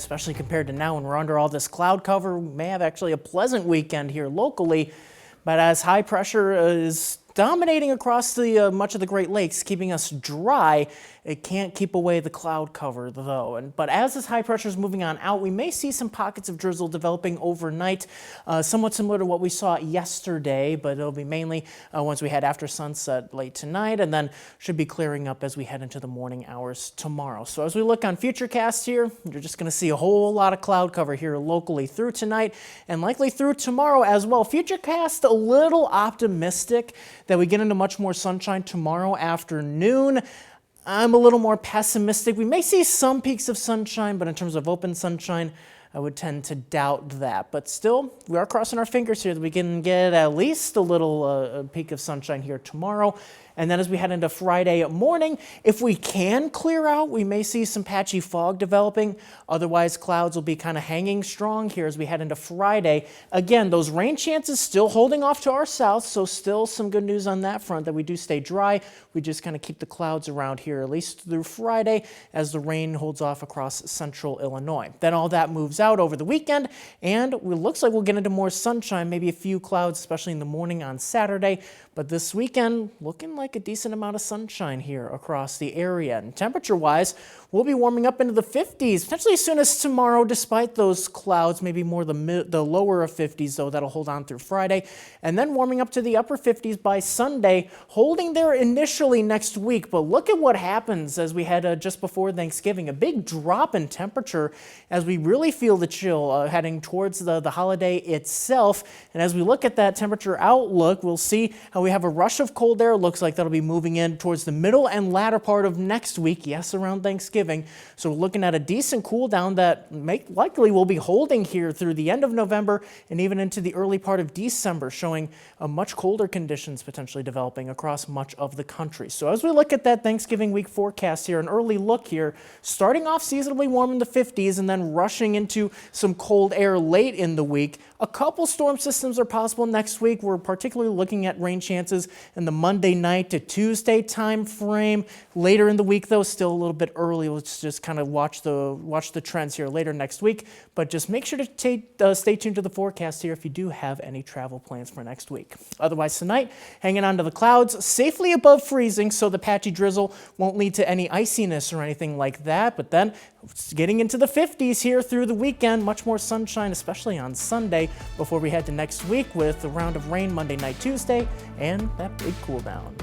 especially compared to now when we're under all this cloud cover. We may have actually a pleasant weekend here locally, but as high pressure is dominating across the much of the Great Lakes, keeping us dry, it can't keep away the cloud cover though. But as this high pressure is moving on out, we may see some pockets of drizzle developing overnight, somewhat similar to what we saw yesterday, but it'll be mainly once we head after sunset late tonight, and then should be clearing up as we head into the morning hours tomorrow. So as we look on Futurecast here, you're just going to see a whole lot of cloud cover here locally through tonight and likely through tomorrow as well. Futurecast a little optimistic that we get into much more sunshine tomorrow afternoon. I'm a little more pessimistic. We may see some peaks of sunshine, but in terms of open sunshine, I would tend to doubt that. But still, we are crossing our fingers here that we can get at least a little peak of sunshine here tomorrow. And then as we head into Friday morning, if we can clear out, we may see some patchy fog developing. Otherwise, clouds will be kind of hanging strong here as we head into Friday. Again, those rain chances still holding off to our south, so still some good news on that front that we do stay dry. We just kind of keep the clouds around here, at least through Friday, as the rain holds off across central Illinois. Then all that moves out over the weekend, and it looks like we'll get into more sunshine, maybe a few clouds, especially in the morning on Saturday. But this weekend, looking like a decent amount of sunshine here across the area. And temperature-wise, we'll be warming up into the 50s, potentially as soon as tomorrow, despite those clouds, maybe more the lower of 50s, though, that'll hold on through Friday. And then warming up to the upper 50s by Sunday, holding there initially next week. But look at what happens as we head just before Thanksgiving. A big drop in temperature as we really feel the chill heading towards the holiday itself. And as we look at that temperature outlook, we'll see how we have a rush of cold air. Looks like that'll be moving in towards the middle and latter part of next week. Yes, around Thanksgiving. So we're looking at a decent cool down that likely will be holding here through the end of November and even into the early part of December, showing much colder conditions potentially developing across much of the country. So as we look at that Thanksgiving week forecast here, an early look here, starting off seasonably warm in the 50s and then rushing into some cold air late in the week. A couple storm systems are possible next week. We're particularly looking at rain chances in the Monday night to Tuesday time frame. Later in the week, though, still a little bit early. Let's just kind of watch the trends here later next week. But just make sure to stay tuned to the forecast here if you do have any travel plans for next week. Otherwise, tonight, hanging on to the clouds, safely above freezing, so the patchy drizzle won't lead to any iciness or anything like that. But then getting into the 50s here through the weekend, much more sunshine, especially on Sunday, before we head to next week with a round of rain Monday night, Tuesday, and that big cool down.